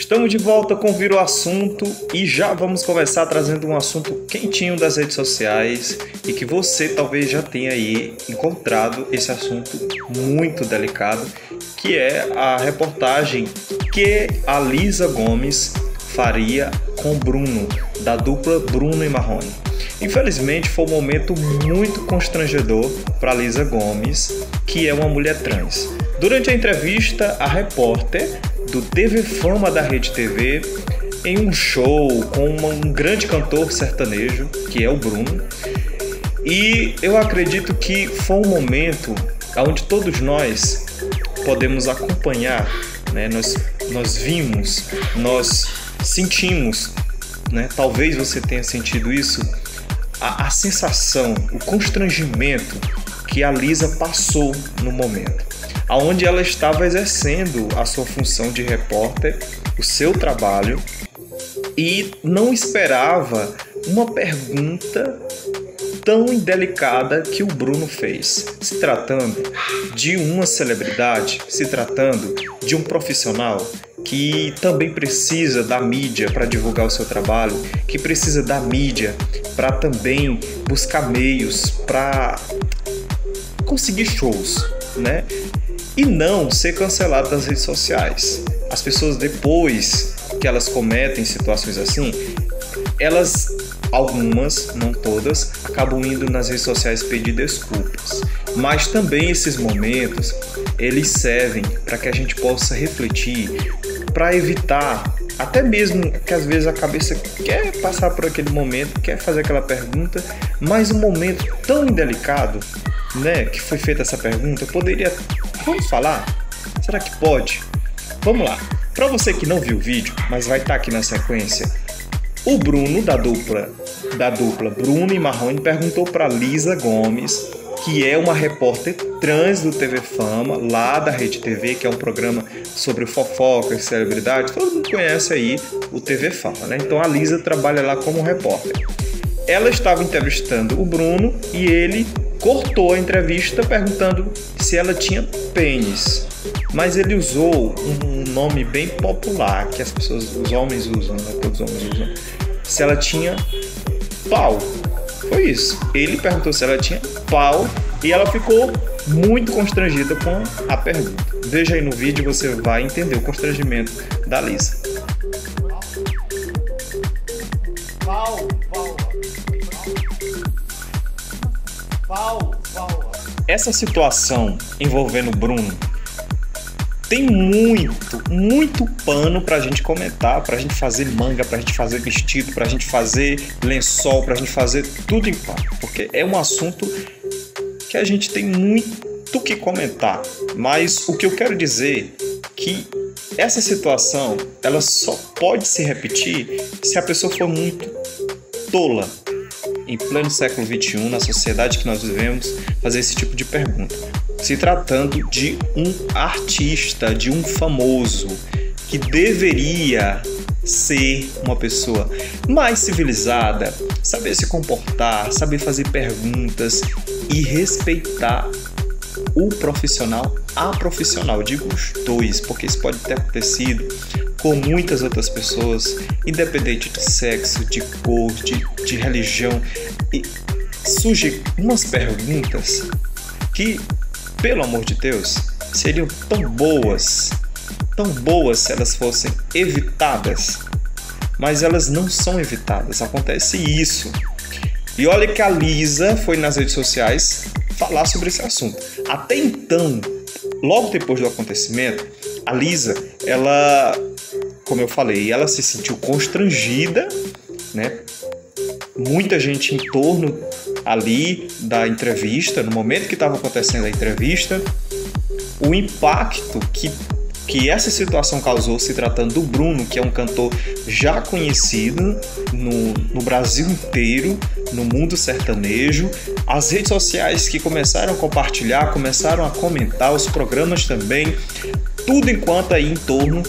Estamos de volta com Vira o Assunto e já vamos começar trazendo um assunto quentinho das redes sociais e que você talvez já tenha aí encontrado esse assunto muito delicado, que é a reportagem que a Lisa Gomes faria com Bruno, da dupla Bruno e Marrone. Infelizmente foi um momento muito constrangedor para Lisa Gomes, que é uma mulher trans. Durante a entrevista, a repórter do TV Fama da Rede TV, em um show com um grande cantor sertanejo, que é o Bruno, e eu acredito que foi um momento onde todos nós podemos acompanhar, né? Nós vimos, nós sentimos, né? Talvez você tenha sentido isso, a sensação, o constrangimento que a Lisa passou no momento, onde ela estava exercendo a sua função de repórter, o seu trabalho, e não esperava uma pergunta tão indelicada que o Bruno fez. Se tratando de uma celebridade, se tratando de um profissional que também precisa da mídia para divulgar o seu trabalho, que precisa da mídia para também buscar meios para conseguir shows, né? E não ser cancelado nas redes sociais. As pessoas, depois que elas cometem situações assim, elas, algumas, não todas, acabam indo nas redes sociais pedir desculpas. Mas também esses momentos, eles servem para que a gente possa refletir, para evitar, até mesmo que às vezes a cabeça quer passar por aquele momento, quer fazer aquela pergunta, mas um momento tão indelicado, né, que foi feita essa pergunta, poderia... Vamos falar? Será que pode? Vamos lá. Para você que não viu o vídeo, mas vai estar aqui na sequência, o Bruno, da dupla Bruno e Marrone, perguntou para Lisa Gomes, que é uma repórter trans do TV Fama, lá da Rede TV, que é um programa sobre fofocas, celebridades. Todo mundo conhece aí o TV Fama, né? Então a Lisa trabalha lá como repórter. Ela estava entrevistando o Bruno e ele cortou a entrevista perguntando se ela tinha pênis. Mas ele usou um nome bem popular que os homens usam, né? Todos os homens usam. Se ela tinha pau. Foi isso. Ele perguntou se ela tinha pau e ela ficou muito constrangida com a pergunta. Veja aí no vídeo, você vai entender o constrangimento da Lisa. Essa situação envolvendo o Bruno tem muito pano pra gente comentar, pra gente fazer manga, pra gente fazer vestido, pra gente fazer lençol, pra gente fazer tudo em pano, porque é um assunto que a gente tem muito que comentar. Mas o que eu quero dizer é que essa situação, ela só pode se repetir se a pessoa for muito tola, em pleno século XXI, na sociedade que nós vivemos, fazer esse tipo de pergunta. Se tratando de um artista, de um famoso, que deveria ser uma pessoa mais civilizada, saber se comportar, saber fazer perguntas e respeitar o profissional, a profissional. Digo os dois, porque isso pode ter acontecido com muitas outras pessoas, independente de sexo, de cor, de religião. E surgem umas perguntas que, pelo amor de Deus, seriam tão boas se elas fossem evitadas, mas elas não são evitadas, acontece isso. E olha que a Lisa foi nas redes sociais falar sobre esse assunto. Até então, logo depois do acontecimento, a Lisa, ela, como eu falei, ela se sentiu constrangida, né? Muita gente em torno ali da entrevista, no momento que estava acontecendo a entrevista, o impacto que essa situação causou, se tratando do Bruno, que é um cantor já conhecido no Brasil inteiro, no mundo sertanejo, as redes sociais que começaram a compartilhar, começaram a comentar, os programas também, tudo enquanto aí em torno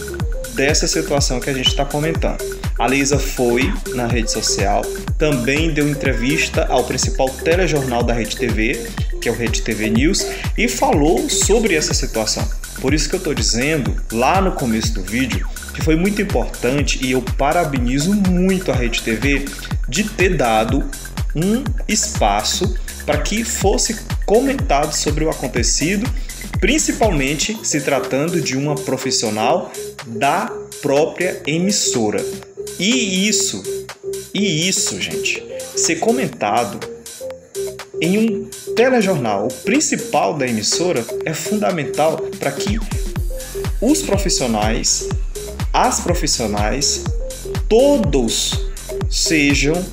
dessa situação que a gente está comentando. A Lisa foi na rede social, também deu entrevista ao principal telejornal da Rede TV, que é o Rede TV News, e falou sobre essa situação. Por isso que eu estou dizendo, lá no começo do vídeo, que foi muito importante, e eu parabenizo muito a Rede TV de ter dado um espaço para que fosse comentado sobre o acontecido, principalmente se tratando de uma profissional da própria emissora. E isso, gente, ser comentado em um telejornal, o principal da emissora, é fundamental para que os profissionais, as profissionais, todos sejam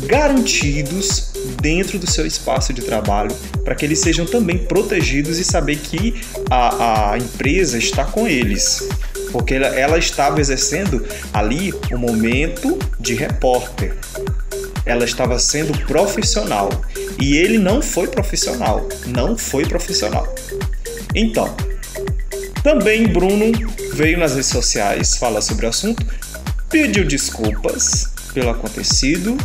garantidos dentro do seu espaço de trabalho, para que eles sejam também protegidos e saber que a empresa está com eles, porque ela estava exercendo ali o momento de repórter, ela estava sendo profissional, e ele não foi profissional. Então, também Bruno veio nas redes sociais falar sobre o assunto, pediu desculpas pelo acontecido.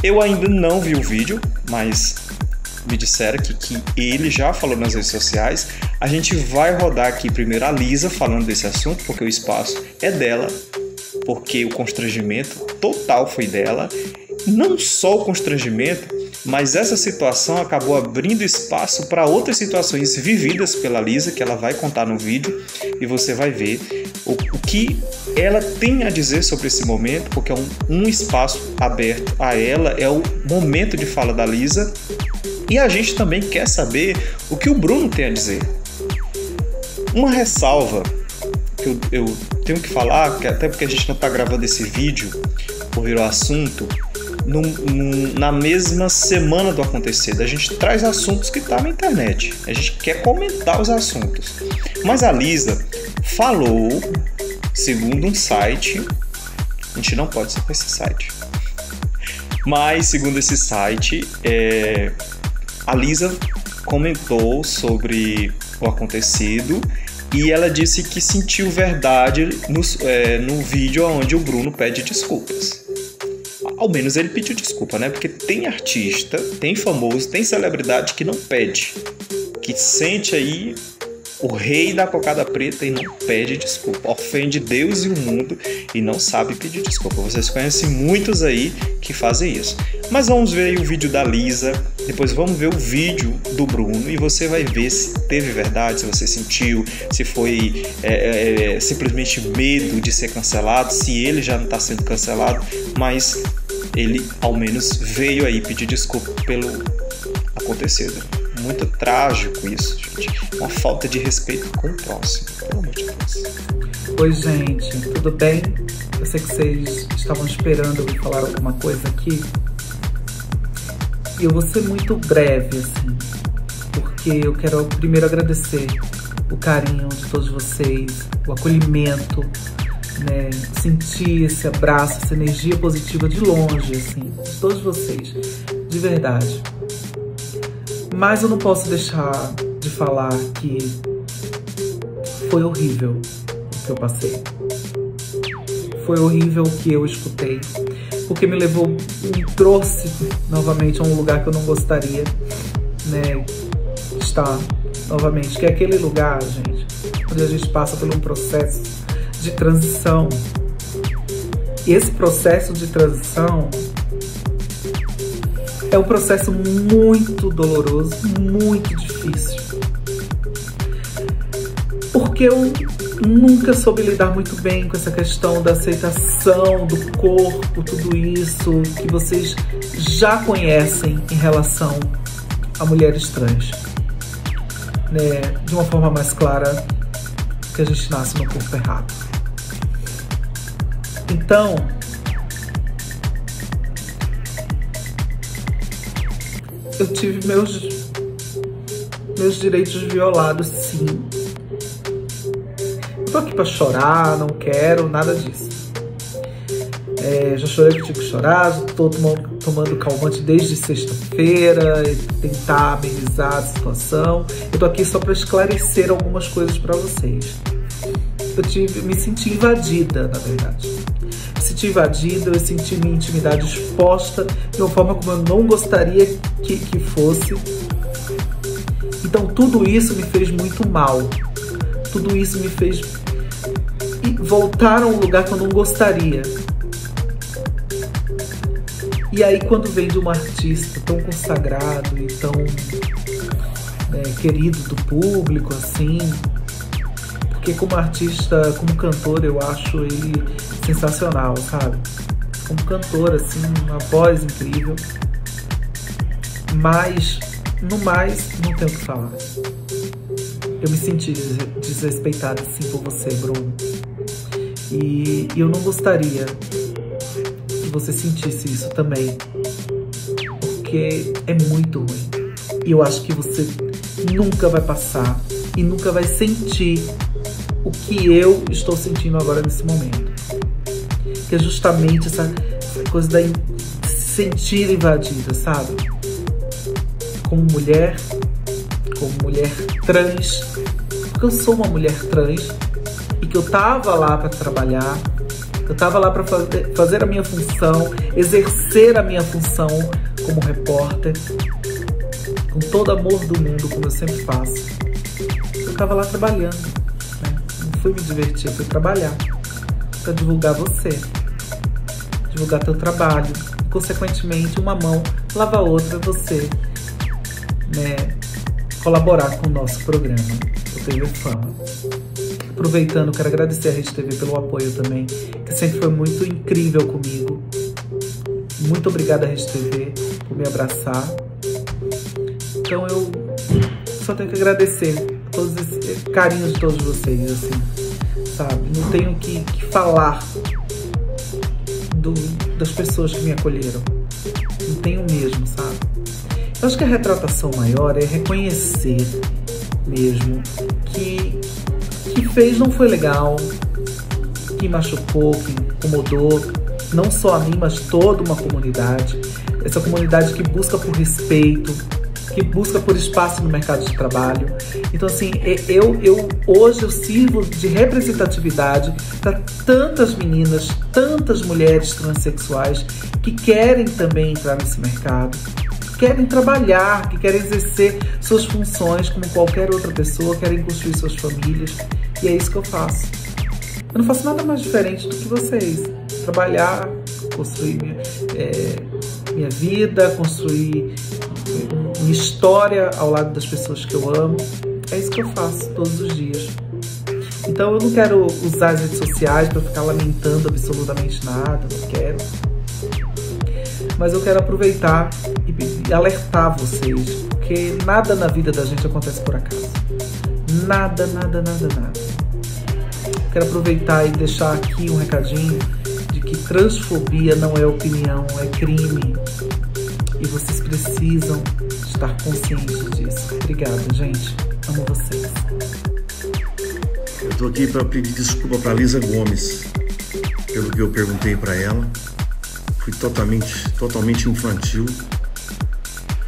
Eu ainda não vi o vídeo, mas me disseram que ele já falou nas redes sociais. A gente vai rodar aqui primeiro a Lisa falando desse assunto, porque o espaço é dela, porque o constrangimento total foi dela. Não só o constrangimento, mas essa situação acabou abrindo espaço para outras situações vividas pela Lisa, que ela vai contar no vídeo, e você vai ver o que ela tem a dizer sobre esse momento, porque é um espaço aberto a ela, é o momento de fala da Lisa, e a gente também quer saber o que o Bruno tem a dizer. Uma ressalva que eu tenho que falar, que até porque a gente não está gravando esse vídeo por vir ao assunto na mesma semana do acontecido. A gente traz assuntos que estão na internet, a gente quer comentar os assuntos, mas a Lisa falou, segundo um site, a gente não pode citar esse site, mas segundo esse site, a Lisa comentou sobre o acontecido e ela disse que sentiu verdade no vídeo onde o Bruno pede desculpas. Ao menos ele pediu desculpa, né? Porque tem artista, tem famoso, tem celebridade que não pede, que sente aí o rei da cocada preta e não pede desculpa, ofende Deus e o mundo e não sabe pedir desculpa. Vocês conhecem muitos aí que fazem isso. Mas vamos ver aí o vídeo da Lisa, depois vamos ver o vídeo do Bruno e você vai ver se teve verdade, se você sentiu, se foi simplesmente medo de ser cancelado, se ele já não está sendo cancelado, mas ele ao menos veio aí pedir desculpa pelo acontecido. Muito trágico isso, gente. Uma falta de respeito com o próximo, pelo amor de Deus. Oi, gente, tudo bem? Eu sei que vocês estavam esperando eu falar alguma coisa aqui. E eu vou ser muito breve, assim, porque eu quero primeiro agradecer o carinho de todos vocês, o acolhimento, né? Sentir esse abraço, essa energia positiva de longe, assim, de todos vocês, de verdade. Mas eu não posso deixar de falar que foi horrível o que eu passei. Foi horrível o que eu escutei, porque me trouxe novamente a um lugar que eu não gostaria, né, estar novamente, que é aquele lugar, gente, onde a gente passa por um processo de transição. E esse processo de transição é um processo muito doloroso, muito difícil. Porque eu nunca soube lidar muito bem com essa questão da aceitação do corpo, tudo isso que vocês já conhecem em relação a mulheres trans, né? De uma forma mais clara, que a gente nasce no corpo errado. Então, eu tive meus direitos violados, sim. Eu tô aqui pra chorar, não quero nada disso. Já chorei que tive que chorar, já tô tomando calmante desde sexta-feira, tentar amenizar a situação. Eu tô aqui só pra esclarecer algumas coisas pra vocês. Me senti invadida, na verdade. Me senti invadida, eu senti minha intimidade exposta de uma forma como eu não gostaria que fosse. Então tudo isso me fez muito mal. Tudo isso me fez... E voltar a um lugar que eu não gostaria. E aí quando vem de um artista tão consagrado e tão querido do público, assim, porque como artista, como cantor, eu acho ele sensacional, sabe? Como cantor, assim, uma voz incrível. Mas, no mais, não tenho o que falar. Eu me senti desrespeitada, assim, por você, Bruno. E eu não gostaria que você sentisse isso também. Porque é muito ruim. E eu acho que você nunca vai passar e nunca vai sentir o que eu estou sentindo agora nesse momento. Que é justamente essa coisa da se sentir invadida, sabe? Como mulher trans, porque eu sou uma mulher trans e que eu tava lá para trabalhar, eu tava lá para fazer a minha função, exercer a minha função como repórter, com todo amor do mundo, como eu sempre faço. Eu tava lá trabalhando, né? Não fui me divertir, eu fui trabalhar para divulgar você, divulgar teu trabalho. Consequentemente, uma mão lava a outra, você, né, colaborar com o nosso programa, o TV Fama. Aproveitando, quero agradecer a Rede TV pelo apoio também, que sempre foi muito incrível comigo. Muito obrigada, Rede TV, por me abraçar. Então eu só tenho que agradecer todos esses carinhos de todos vocês, assim, sabe? Não tenho o que falar das pessoas que me acolheram. Não tenho mesmo, sabe? Eu acho que a retratação maior é reconhecer mesmo que fez não foi legal, que machucou, que incomodou, não só a mim, mas toda uma comunidade. Essa comunidade que busca por respeito, que busca por espaço no mercado de trabalho. Então, assim, hoje eu sirvo de representatividade para tantas meninas, tantas mulheres transexuais que querem também entrar nesse mercado, que querem trabalhar, que querem exercer suas funções como qualquer outra pessoa, querem construir suas famílias. E é isso que eu faço. Eu não faço nada mais diferente do que vocês. Trabalhar, construir minha vida, construir minha história ao lado das pessoas que eu amo. É isso que eu faço todos os dias. Então eu não quero usar as redes sociais para ficar lamentando absolutamente nada, não quero. Mas eu quero aproveitar e alertar vocês, porque nada na vida da gente acontece por acaso. Nada, nada, nada, nada. Quero aproveitar e deixar aqui um recadinho de que transfobia não é opinião, é crime. E vocês precisam estar conscientes disso. Obrigada, gente. Amo vocês. Eu tô aqui para pedir desculpa para Lisa Gomes pelo que eu perguntei para ela. Fui totalmente infantil.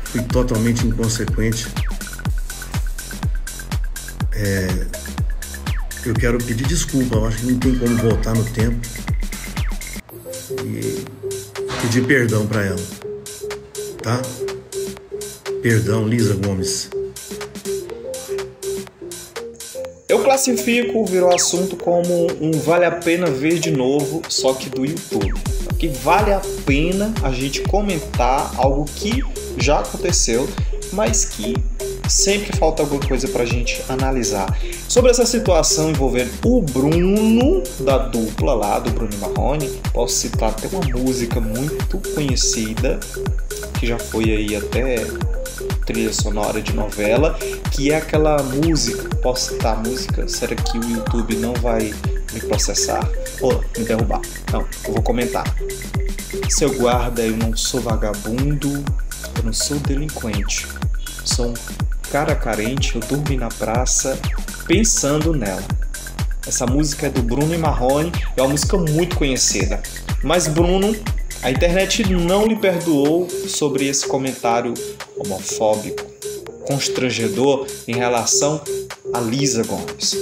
Fui totalmente inconsequente. Eu quero pedir desculpa. Eu acho que não tem como voltar no tempo. E pedir perdão para ela. Tá? Perdão, Lisa Gomes. Eu classifico o Virou Assunto como um vale a pena ver de novo, só que do YouTube. Que vale a pena a gente comentar algo que já aconteceu, mas que sempre falta alguma coisa pra gente analisar. Sobre essa situação envolvendo o Bruno, da dupla lá, do Bruno e Marrone, posso citar até uma música muito conhecida, que já foi aí até trilha sonora de novela, que é aquela música, posso citar a música? Será que o YouTube não vai me processar? Ou me derrubar? Não, eu vou comentar. Seu guarda, eu não sou vagabundo, eu não sou delinquente, sou um cara carente, eu dormi na praça pensando nela. Essa música é do Bruno e Marrone, é uma música muito conhecida, mas Bruno, a internet não lhe perdoou sobre esse comentário homofóbico, constrangedor em relação a Lisa Gomes.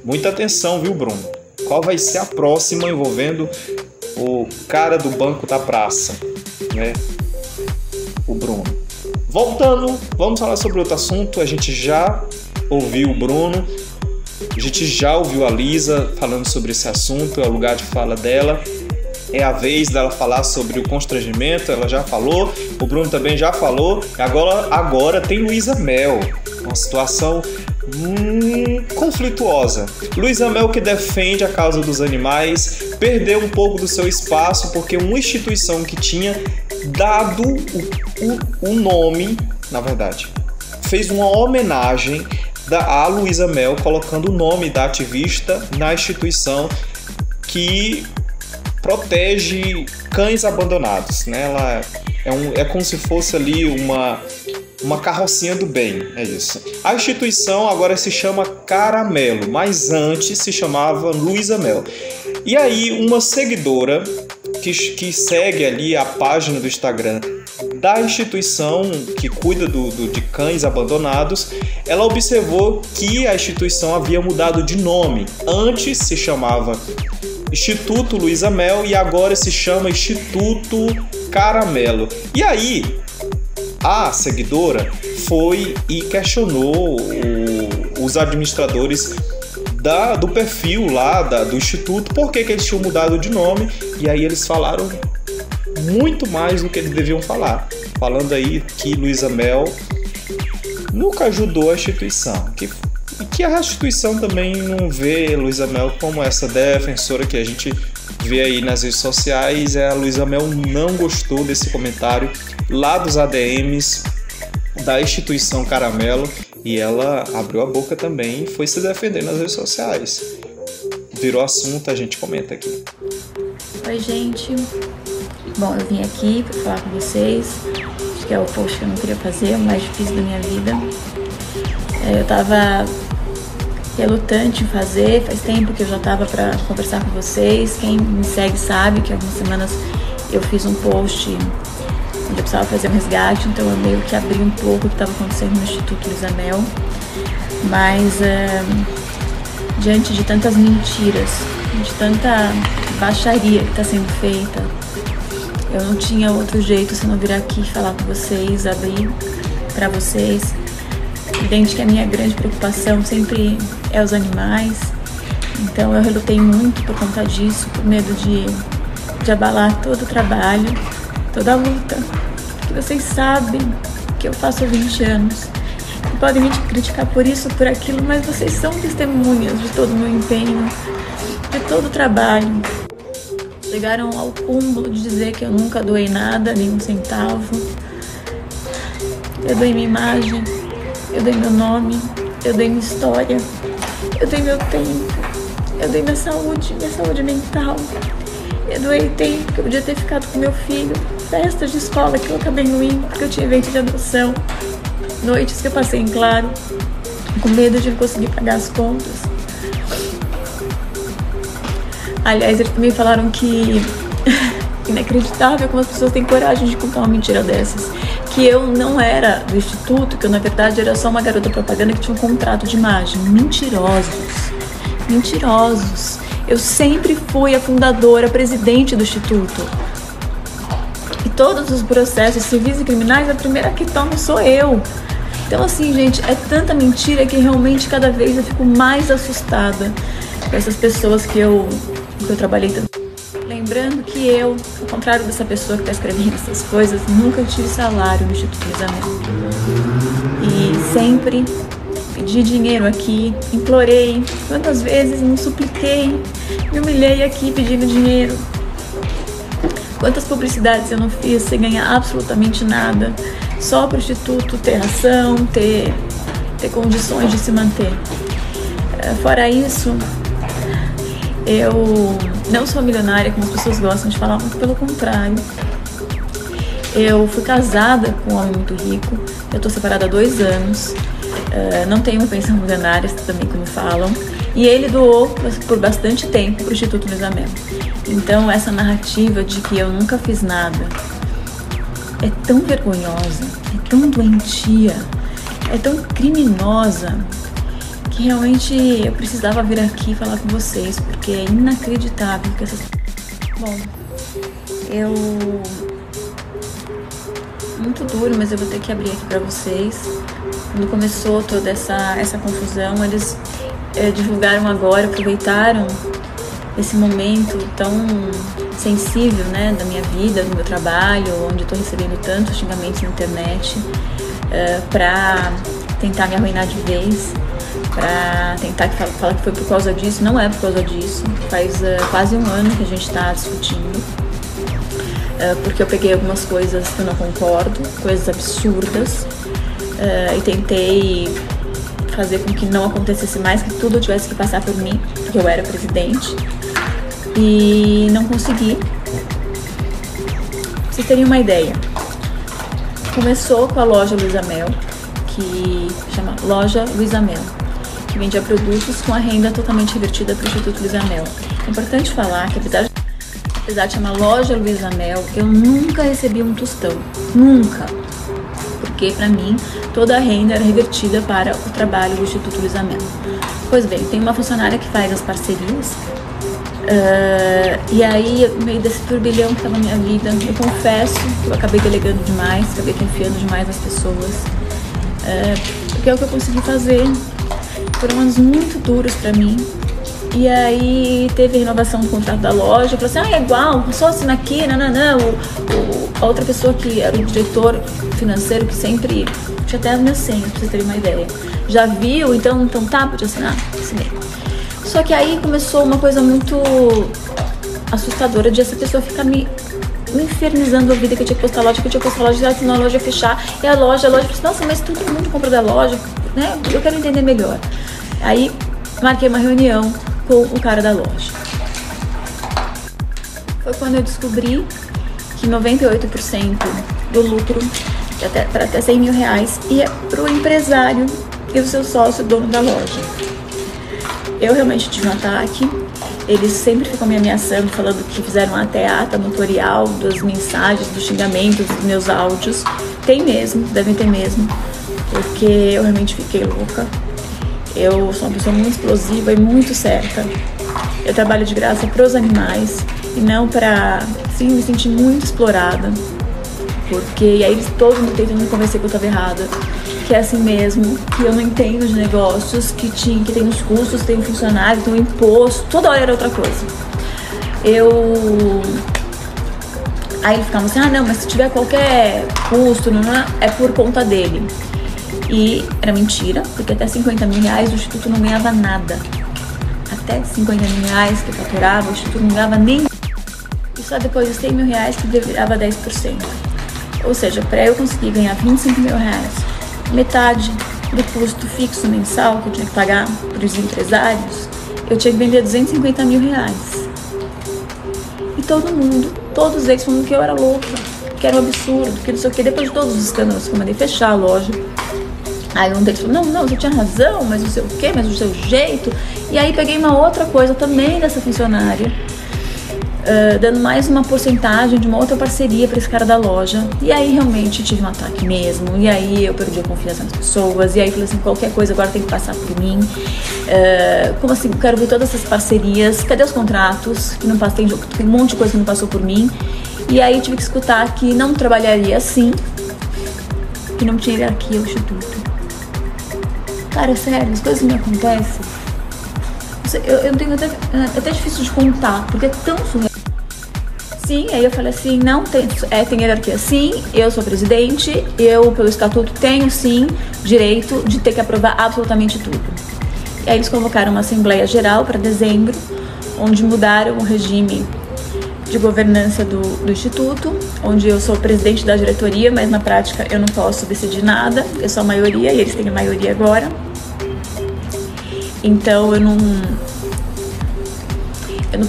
Muita atenção, viu, Bruno? Qual vai ser a próxima envolvendo o cara do banco da praça, né? O Bruno. Voltando, vamos falar sobre outro assunto. A gente já ouviu o Bruno A gente já ouviu a Lisa falando sobre esse assunto, é o lugar de fala dela. É a vez dela falar sobre o constrangimento, ela já falou, o Bruno também já falou. Agora tem Luísa Mel, uma situação conflituosa. Luísa Mel, que defende a causa dos animais, perdeu um pouco do seu espaço porque uma instituição que tinha dado o nome, na verdade, fez uma homenagem a Luísa Mel, colocando o nome da ativista na instituição que protege cães abandonados, né? Ela é como se fosse ali uma carrocinha do bem, é isso. A instituição agora se chama Caramelo, mas antes se chamava Luísa Mel. E aí uma seguidora que segue ali a página do Instagram da instituição que cuida de cães abandonados, ela observou que a instituição havia mudado de nome. Antes se chamava Instituto Luísa Mel e agora se chama Instituto Caramelo. E aí a seguidora foi e questionou os administradores do perfil lá do Instituto, por que eles tinham mudado de nome, e aí eles falaram muito mais do que eles deviam falar, falando aí que Luísa Mel nunca ajudou a instituição, que a instituição também não vê Luísa Mel como essa defensora que a gente vê aí nas redes sociais. A Luísa Mel não gostou desse comentário lá dos ADMs da instituição Caramelo e ela abriu a boca também e foi se defender nas redes sociais. Virou assunto, a gente comenta aqui. Oi, gente. Bom, eu vim aqui para falar com vocês. Acho que é o post que eu não queria fazer, o mais difícil da minha vida. Eu tava relutante em fazer, faz tempo que eu já tava para conversar com vocês. Quem me segue sabe que algumas semanas eu fiz um post onde eu precisava fazer um resgate, então eu meio que abri um pouco o que estava acontecendo no Instituto Luísa Mel. Mas diante de tantas mentiras, de tanta baixaria que está sendo feita, eu não tinha outro jeito senão vir aqui falar com vocês, abrir para vocês. Evidente que a minha grande preocupação sempre é os animais, então eu relutei muito por conta disso, por medo de abalar todo o trabalho, toda a luta, que vocês sabem que eu faço há 20 anos. E podem me criticar por isso, por aquilo, mas vocês são testemunhas de todo o meu empenho, de todo o trabalho. Chegaram ao cúmulo de dizer que eu nunca doei nada, nenhum centavo. Eu dei minha imagem, eu dei meu nome, eu dei minha história, eu dei meu tempo, eu dei minha saúde mental. Eu doei tempo que eu podia ter ficado com meu filho, festas de escola que eu acabei não indo porque eu tinha evento de adoção, noites que eu passei em claro, com medo de não conseguir pagar as contas. Aliás, eles também falaram que inacreditável como as pessoas têm coragem de contar uma mentira dessas. Que eu não era do Instituto, que eu na verdade era só uma garota propaganda que tinha um contrato de imagem. Mentirosos. Mentirosos. Eu sempre fui a fundadora, a presidente do Instituto. E todos os processos civis e criminais, a primeira que toma sou eu. Então assim, gente, é tanta mentira que realmente cada vez eu fico mais assustada com essas pessoas que eu trabalhei tanto. Lembrando que eu, ao contrário dessa pessoa que está escrevendo essas coisas, nunca tive salário no Instituto Luísa Mel. E sempre pedi dinheiro aqui, implorei, quantas vezes me supliquei, me humilhei aqui pedindo dinheiro. Quantas publicidades eu não fiz sem ganhar absolutamente nada, só para o Instituto ter ração, ter condições de se manter. Fora isso, eu não sou milionária, como as pessoas gostam de falar, muito pelo contrário. Eu fui casada com um homem muito rico, eu tô separada há 2 anos, não tenho uma pensão milionária, também como falam, e ele doou por bastante tempo para o Instituto Luísa Mel. Então essa narrativa de que eu nunca fiz nada é tão vergonhosa, é tão doentia, é tão criminosa, que realmente eu precisava vir aqui falar com vocês, porque é inacreditável que essas... Bom, eu muito duro, mas eu vou ter que abrir aqui pra vocês. Quando começou toda essa confusão, eles divulgaram agora, aproveitaram esse momento tão sensível, né, da minha vida, do meu trabalho, onde eu tô recebendo tantos xingamentos na internet, pra tentar me arruinar de vez, pra tentar falar que foi por causa disso. Não é por causa disso. Faz quase um ano que a gente tá discutindo, porque eu peguei algumas coisas que eu não concordo, coisas absurdas, e tentei fazer com que não acontecesse mais, que tudo tivesse que passar por mim, porque eu era presidente, e não consegui. Pra vocês terem uma ideia, começou com a loja Luiza Mel, que chama Loja Luiza Mel, que vendia produtos com a renda totalmente revertida para o Instituto Luiza Mel. É importante falar que apesar de chamar Loja Luiza Mel, eu nunca recebi um tostão, nunca, porque para mim toda a renda era revertida para o trabalho do Instituto Luiza Mel. Pois bem, tem uma funcionária que faz as parcerias, e aí, no meio desse turbilhão que estava na minha vida, eu confesso que eu acabei delegando demais, acabei confiando demais nas pessoas, porque é o que eu consegui fazer. Foram anos muito duros pra mim. E aí teve a renovação do contrato da loja. Eu falei assim, é igual, só assina aqui, não. A outra pessoa que era o diretor financeiro, que sempre tinha até a minha senha, pra vocês terem uma ideia, já viu, então tá, pode assinar, assinei. Só que aí começou uma coisa muito assustadora de essa pessoa ficar me infernizando a vida, que eu tinha que postar loja, senão a loja ia fechar. E a loja, eu falei assim, nossa, mas todo mundo compra da loja, né? Eu quero entender melhor. Aí marquei uma reunião com o cara da loja. Foi quando eu descobri que 98% do lucro, para até 100 mil reais, ia pro empresário e o seu sócio, dono da loja. Eu realmente tive um ataque. Eles sempre ficam me ameaçando, falando que fizeram até ata notorial das mensagens, dos xingamentos, dos meus áudios. Tem mesmo, devem ter mesmo, porque eu realmente fiquei louca. Eu sou uma pessoa muito explosiva e muito certa. Eu trabalho de graça pros animais e não pra, sim, me sentir muito explorada. Porque e aí eles todos tentando me convencer que eu estava errada, que é assim mesmo, que eu não entendo de negócios, que tem os custos, tem o funcionário, tem o imposto, toda hora era outra coisa. Aí eles ficavam assim, não, mas se tiver qualquer custo, não é por conta dele. E era mentira, porque até 50 mil reais o Instituto não ganhava nada. Até 50 mil reais que eu faturava, o Instituto não ganhava nem. E só depois dos 100 mil reais que virava 10%. Ou seja, para eu conseguir ganhar 25 mil reais, metade do custo fixo mensal que eu tinha que pagar para os empresários, eu tinha que vender 250 mil reais. E todos eles falando que eu era louca, que era um absurdo, que não sei o que. Depois de todos os escândalos que eu mandei fechar a loja, aí um deles falou, não, você tinha razão, mas não sei o que, mas do seu jeito. E aí peguei uma outra coisa também dessa funcionária, dando mais uma porcentagem de uma outra parceria para esse cara da loja. E aí realmente tive um ataque mesmo. E aí eu perdi a confiança nas pessoas. E aí falei assim, qualquer coisa agora tem que passar por mim. Como assim? Eu quero ver todas essas parcerias. Cadê os contratos? Que não passam, tem um monte de coisa que não passou por mim. E aí tive que escutar que não trabalharia assim, que não tinha hierarquia o Instituto. Cara, sério, as coisas que me acontecem, eu tenho até difícil de contar, porque é tão surreal. Sim, aí eu falei assim, não, tem hierarquia sim, eu sou presidente, eu pelo estatuto tenho sim direito de ter que aprovar absolutamente tudo. E aí eles convocaram uma assembleia geral para dezembro, onde mudaram o regime de governança do Instituto, onde eu sou presidente da diretoria, mas na prática eu não posso decidir nada, eu sou a maioria e eles têm a maioria agora. Então eu não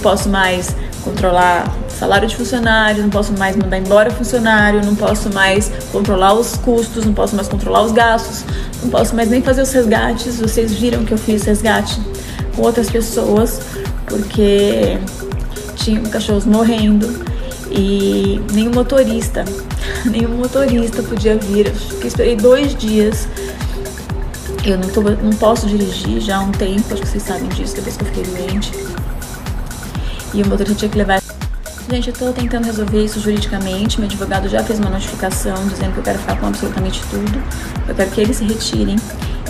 posso mais controlar salário de funcionário, não posso mais mandar embora funcionário, não posso mais controlar os custos, não posso mais controlar os gastos, não posso mais nem fazer os resgates. Vocês viram que eu fiz resgate com outras pessoas, porque tinha cachorros morrendo e nenhum motorista podia vir. Eu esperei 2 dias. Eu não posso dirigir já há um tempo, acho que vocês sabem disso, depois que eu fiquei doente. E o motorista tinha que levar Gente, eu tô tentando resolver isso juridicamente. Meu advogado já fez uma notificação dizendo que eu quero ficar com absolutamente tudo. Eu quero que eles se retirem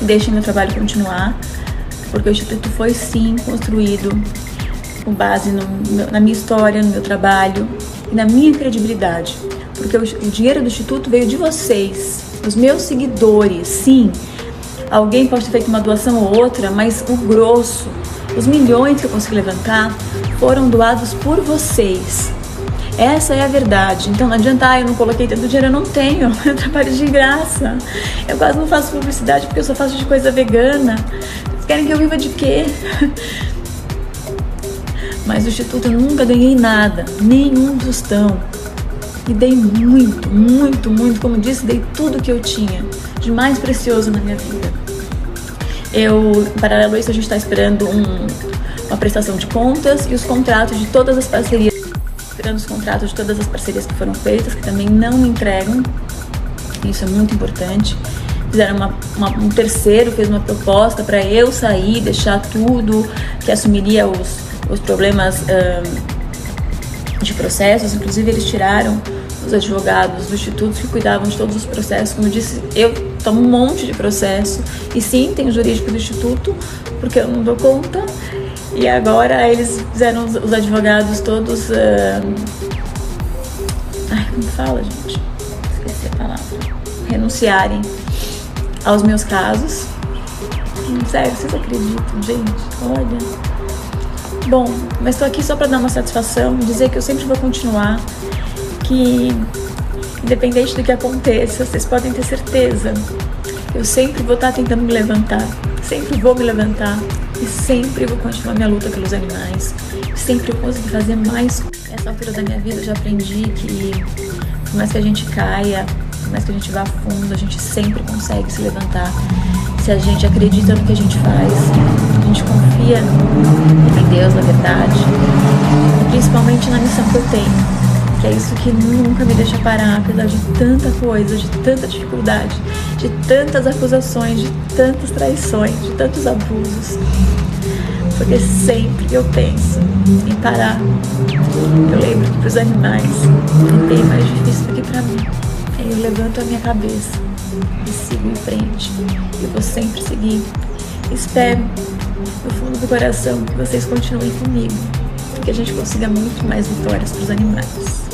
e deixem meu trabalho continuar, porque o Instituto foi sim construído com base na minha história, no meu trabalho e na minha credibilidade. Porque o dinheiro do Instituto veio de vocês, dos meus seguidores. Sim, alguém pode ter feito uma doação ou outra, mas o grosso, os milhões que eu consegui levantar, foram doados por vocês. Essa é a verdade. Então não adianta, eu não coloquei tanto dinheiro, eu não tenho. Eu trabalho de graça. Eu quase não faço publicidade porque eu só faço de coisa vegana. Vocês querem que eu viva de quê? Mas do Instituto eu nunca ganhei nada, nenhum tostão. E dei muito, muito, muito. Como disse, dei tudo que eu tinha de mais precioso na minha vida. Em paralelo a isso, a gente está esperando uma prestação de contas e os contratos de todas as parcerias. Esperando os contratos de todas as parcerias que foram feitas, que também não me entregam. Isso é muito importante. Fizeram um terceiro, fez uma proposta para eu sair, deixar tudo, que assumiria os problemas de processos. Inclusive, eles tiraram os advogados do Instituto que cuidavam de todos os processos. Como eu disse, eu tomo um monte de processo. E sim, tem o jurídico do Instituto, porque eu não dou conta. E agora eles fizeram os advogados todos... como fala, gente? Esqueci a palavra. Renunciarem aos meus casos. Sério, vocês acreditam, gente? Olha... Bom, mas estou aqui só para dar uma satisfação, dizer que eu sempre vou continuar, que independente do que aconteça, vocês podem ter certeza, eu sempre vou estar tentando me levantar, sempre vou me levantar e sempre vou continuar minha luta pelos animais, sempre vou conseguir fazer mais. Nessa altura da minha vida eu já aprendi que por mais que a gente caia, por mais que a gente vá fundo, a gente sempre consegue se levantar. Se a gente acredita no que a gente faz, a gente confia em Deus, na verdade, e principalmente na missão que eu tenho, que é isso que nunca me deixa parar, apesar de tanta coisa, de tanta dificuldade, de tantas acusações, de tantas traições, de tantos abusos, porque sempre eu penso em parar. Eu lembro que para os animais é bem mais difícil do que para mim. Aí eu levanto a minha cabeça e sigo em frente. Eu vou sempre seguir. Espero, no fundo do coração, que vocês continuem comigo, que a gente consiga muito mais vitórias para os animais.